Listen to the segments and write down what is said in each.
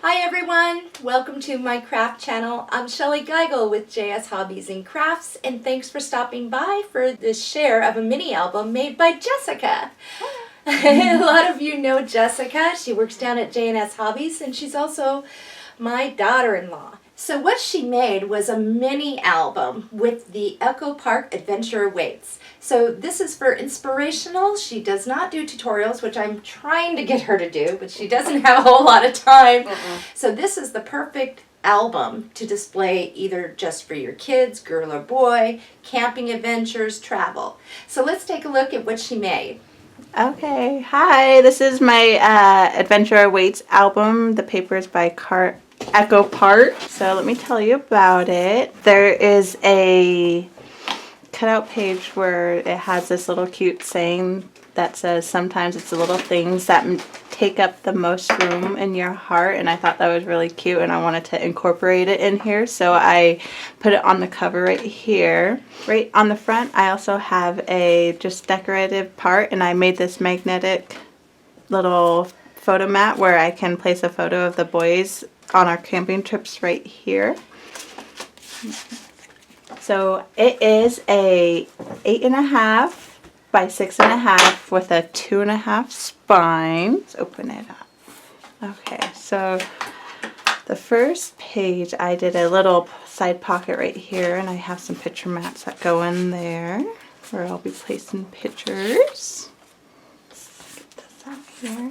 Hi everyone, welcome to my craft channel. I'm Shellie Geigle with JS Hobbies and Crafts, and thanks for stopping by for this share of a mini album made by Jessica. A lot of you know Jessica. She works down at JS Hobbies, and she's also my daughter-in-law. So what she made was a mini album with the Echo Park Adventure Awaits. So this is for inspirational. She does not do tutorials, which I'm trying to get her to do, but she doesn't have a whole lot of time. So this is the perfect album to display either just for your kids, girl or boy, camping adventures, travel. So let's take a look at what she made. Okay, hi, this is my Adventure Awaits album. The paper is by Echo Park. So let me tell you about it. There is a cutout page where it has this little cute saying that says, sometimes it's the little things that take up the most room in your heart, and I thought that was really cute and I wanted to incorporate it in here, so I put it on the cover right here. Right on the front I also have a just decorative part, and I made this magnetic little photo mat where I can place a photo of the boys on our camping trips right here. So it is a 8.5 by 6.5 with a 2.5 spine. Let's open it up. Okay, so the first page I did a little side pocket right here, and I have some picture mats that go in there where I'll be placing pictures. Let's get this out here.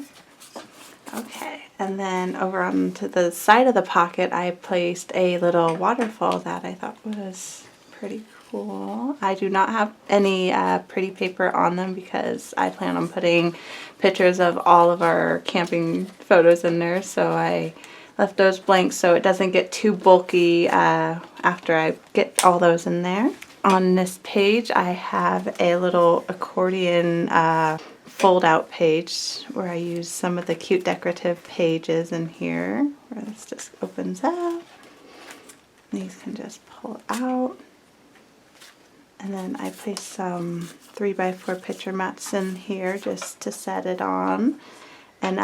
Okay, and then over on to the side of the pocket I placed a little waterfall that I thought was pretty cool. I do not have any pretty paper on them because I plan on putting pictures of all of our camping photos in there, so I left those blank so it doesn't get too bulky after I get all those in there. On this page I have a little accordion fold out page where I use some of the cute decorative pages in here where this just opens up. These can just pull out. And then I place some 3x4 picture mats in here just to set it on. And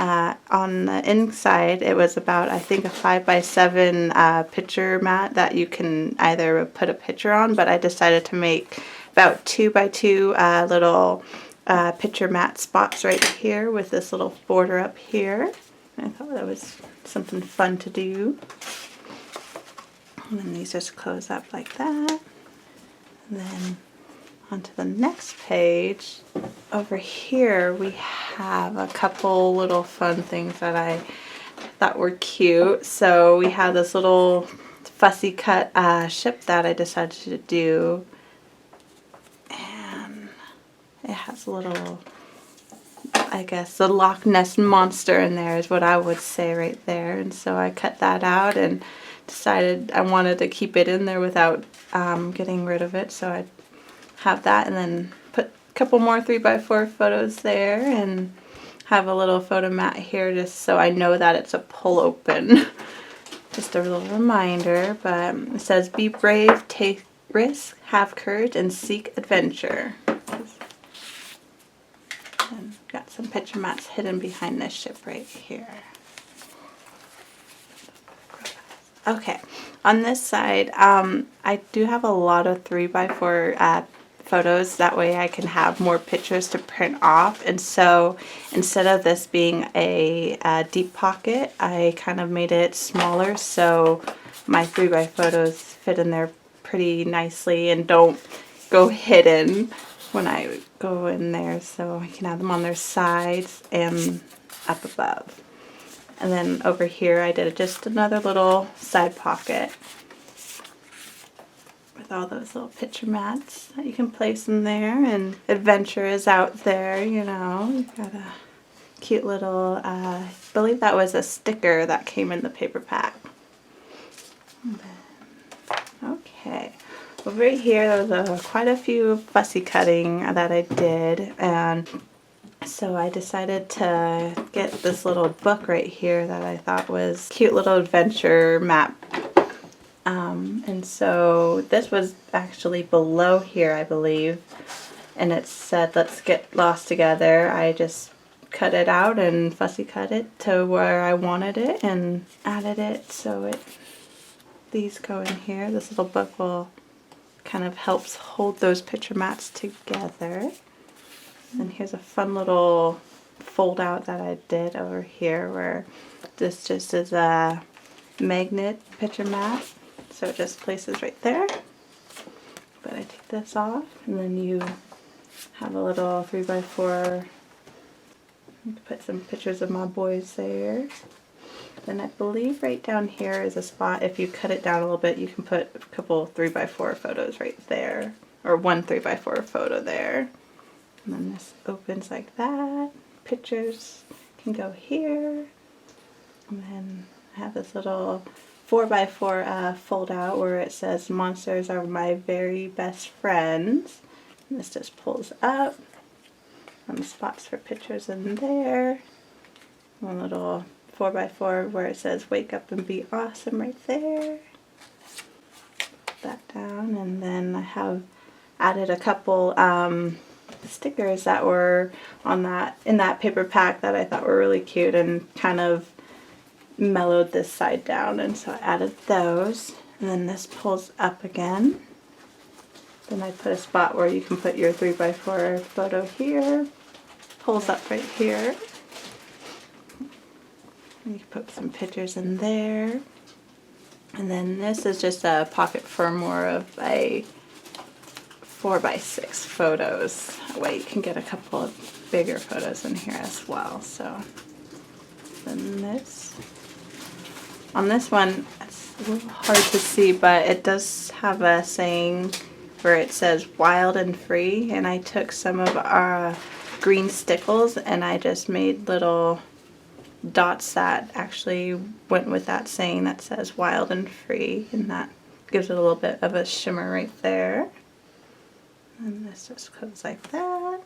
on the inside it was about, I think, a 5x7 picture mat that you can either put a picture on, but I decided to make about 2x2 little picture mat spots right here with this little border up here. I thought that was something fun to do. And then these just close up like that. And then onto the next page, over here we have a couple little fun things that I thought were cute. So we have this little fussy cut ship that I decided to do, and it has a little, I guess, the Loch Ness monster in there is what I would say right there. And so I cut that out and decided I wanted to keep it in there without getting rid of it, so I have that, and then put a couple more 3x4 photos there and have a little photo mat here just so I know that it's a pull open. Just a little reminder, but it says, be brave, take risk, have courage, and seek adventure. And got some picture mats hidden behind this ship right here. Okay, on this side, I do have a lot of 3x4 photos. That way I can have more pictures to print off. And so instead of this being a deep pocket, I kind of made it smaller so my 3x photos fit in there pretty nicely and don't go hidden when I go in there. So I can have them on their sides and up above. And then over here I did just another little side pocket with all those little picture mats that you can place in there, and adventure is out there, you know. You've got a cute little, I believe that was a sticker that came in the paper pack. Okay, over here there was quite a few fussy cutting that I did, and so I decided to get this little book right here that I thought was cute little adventure map. And so this was actually below here, I believe, and it said, let's get lost together. I just cut it out and fussy cut it to where I wanted it and added it so these go in here. This little book will kind of helps hold those picture mats together. And here's a fun little fold out that I did over here where this just is a magnet picture mat. So it just places right there. But I take this off and then you have a little 3x4. Put some pictures of my boys there. Then I believe right down here is a spot, if you cut it down a little bit, you can put a couple 3x4 photos right there. Or one 3x4 photo there. And then this opens like that. Pictures can go here. And then I have this little 4x4 fold out where it says monsters are my very best friends. And this just pulls up. And spots for pictures in there. One little 4x4 where it says wake up and be awesome right there. Put that down, and then I have added a couple stickers that were on in that paper pack that I thought were really cute and kind of mellowed this side down, and so I added those. And then this pulls up again. Then I put a spot where you can put your 3x4 photo here. Pulls up right here. And you can put some pictures in there. And then this is just a pocket for more of a 4x6 photos. That way you can get a couple of bigger photos in here as well. So then this. On this one, it's a little hard to see, but it does have a saying where it says wild and free, and I took some of our green stickles and I just made little dots that actually went with that saying that says wild and free, and that gives it a little bit of a shimmer right there. And this just goes like that.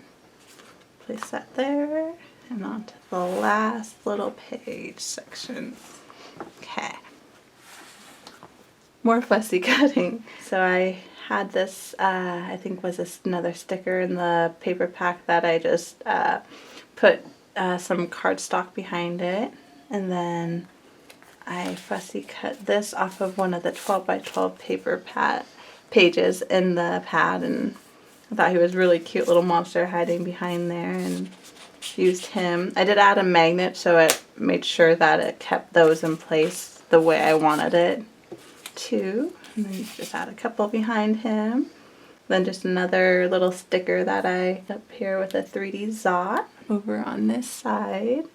Place that there, and on to the last little page section. Okay. More fussy cutting. So I had this, I think was another sticker in the paper pack that I just put some cardstock behind it, and then I fussy cut this off of one of the 12x12 paper pages in the pad, and I thought he was really cute little monster hiding behind there, and used him. I did add a magnet so it made sure that it kept those in place the way I wanted it to. And then you just add a couple behind him. Then just another little sticker that I up here with a 3D Zot. Over on this side,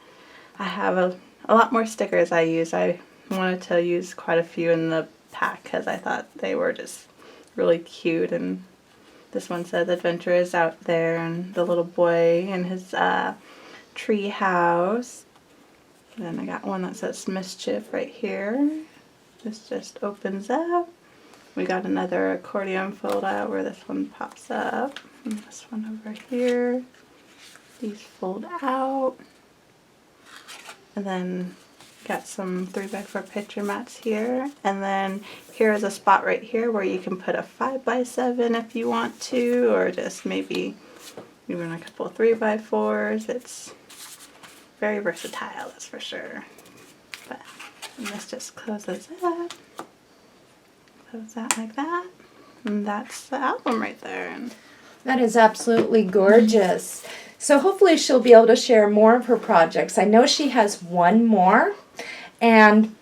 I have a lot more stickers I use. I wanted to use quite a few in the pack because I thought they were just really cute. And this one says adventure is out there, and the little boy in his tree house. Then I got one that says mischief right here. This just opens up. We got another accordion fold out where this one pops up. And this one over here. These fold out. And then got some 3x4 picture mats here. And then here is a spot right here where you can put a 5x7 if you want to, or just maybe even a couple of 3x4s. It's very versatile, that's for sure. But and this just closes up. Close that like that. And that's the album right there. And that is absolutely gorgeous. So hopefully she'll be able to share more of her projects. I know she has one more, and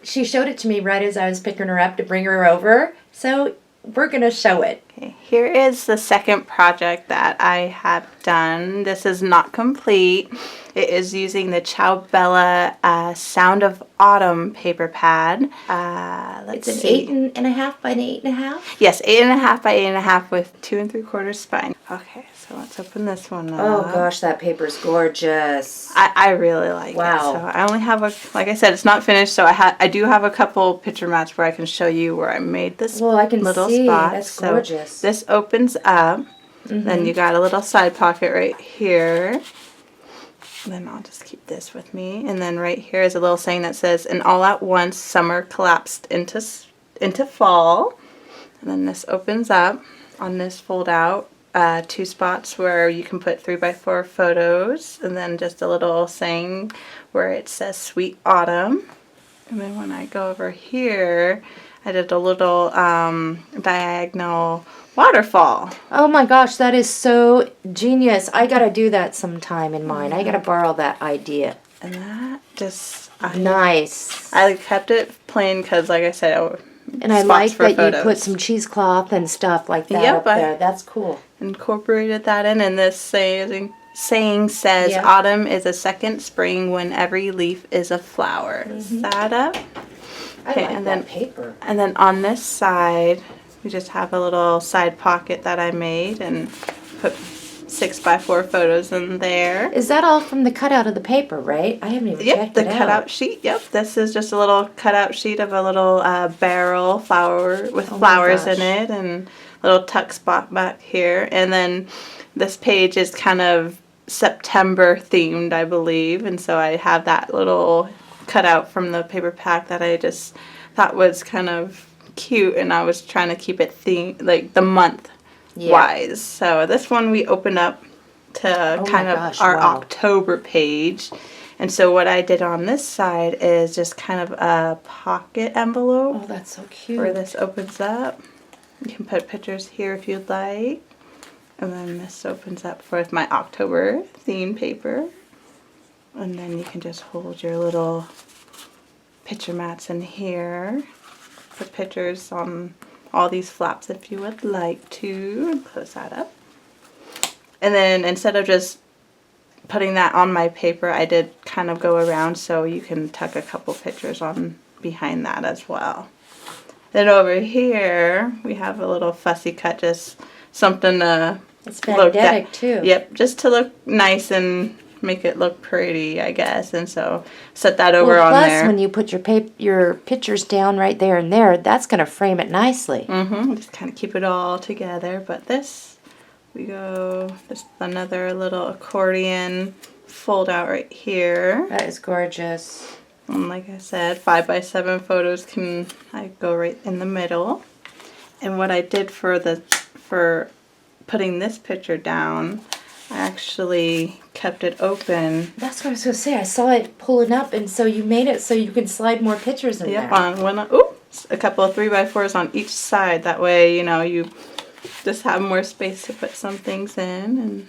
she showed it to me right as I was picking her up to bring her over. So we're going to show it. Okay, here is the second project that I have done. This is not complete. It is using the Ciao Bella Sound of Autumn paper pad. It's an 8.5 by 8.5? Yes, 8.5 by 8.5 with 2 3/4 spine. Okay, so let's open this one up. Oh gosh, that paper's gorgeous. I really like it. Wow. So I only have like I said, it's not finished, so I do have a couple picture mats where I can show you where I made this I can little see. spot. That's gorgeous. So this opens up. Then you got a little side pocket right here. Then I'll just keep this with me. And then right here is a little saying that says, and all at once summer collapsed into fall. And then this opens up on this fold out 2 spots where you can put 3x4 photos, and then just a little saying where it says Sweet Autumn. And then when I go over here, I did a little diagonal waterfall. Oh my gosh, that is so genius. I gotta do that sometime in mine. I gotta borrow that idea. And that just... Nice. I kept it plain because, like I said, and I like that you put some cheesecloth and stuff like that up there. That's cool. Incorporated that in, and this saying says, autumn is a second spring when every leaf is a flower. Is that up? Okay, and then paper. And then on this side, we just have a little side pocket that I made and put 6x4 photos in there. Is that all from the cutout of the paper, right? I haven't even checked it out. Yep, the cutout sheet. Yep, this is just a little cutout sheet of a little barrel flower with flowers in it, and a little tuck spot back here. And then this page is kind of September themed, I believe, and so I have that little cutout from the paper pack that I just thought was kind of cute, and I was trying to keep it themed, like the month wise. So this one we opened up to our October page. And so what I did on this side is just kind of a pocket envelope. Oh, that's so cute. Where this opens up. You can put pictures here if you'd like. And then this opens up for my October theme paper. And then you can just hold your little picture mats in here. Put pictures on all these flaps if you would like to. And close that up. And then instead of just putting that on my paper, I did kind of go around so you can tuck a couple pictures on behind that as well. Then over here we have a little fussy cut, just something to it's magnetic too. Yep, just to look nice and make it look pretty, I guess. And so set that over on there. Plus when you put your pictures down right there and there, that's going to frame it nicely. Just kind of keep it all together. But this, we go just another little accordion fold out right here. That is gorgeous. And like I said, 5x7 photos can go right in the middle. And what I did for putting this picture down, I actually kept it open. That's what I was going to say. I saw it pulling up, and so you made it so you can slide more pictures in there. Yep, a couple of 3x4s on each side. That way, you just have more space to put some things in, and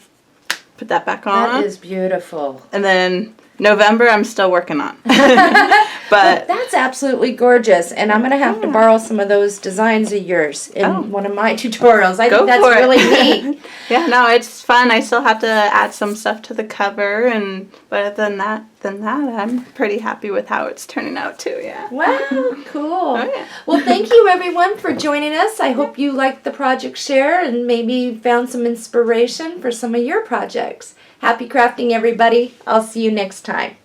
put that back on. That is beautiful. And then November, I'm still working on. But that's absolutely gorgeous, and I'm going to have to borrow some of those designs of yours in one of my tutorials. I think that's really neat. Yeah, no, it's fun. I still have to add some stuff to the cover, but other than that, I'm pretty happy with how it's turning out too. Yeah. Wow, cool. Well, thank you everyone for joining us. I hope you liked the project share and maybe found some inspiration for some of your projects. Happy crafting, everybody. I'll see you next time.